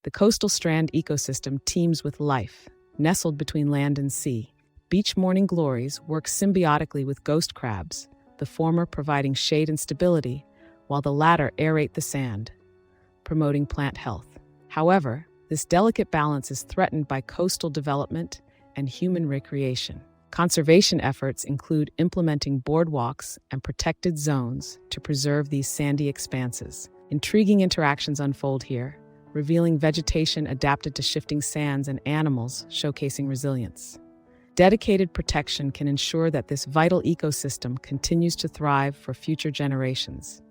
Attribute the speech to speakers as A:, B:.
A: The coastal Strand ecosystem teems with life, nestled between land and sea. Beach morning glories work symbiotically with ghost crabs, the former providing shade and stability, while the latter aerate the sand, promoting plant health. However, this delicate balance is threatened by coastal development and human recreation. Conservation efforts include implementing boardwalks and protected zones to preserve these sandy expanses. Intriguing interactions unfold here, revealing vegetation adapted to shifting sands and animals showcasing resilience. Dedicated protection can ensure that this vital ecosystem continues to thrive for future generations.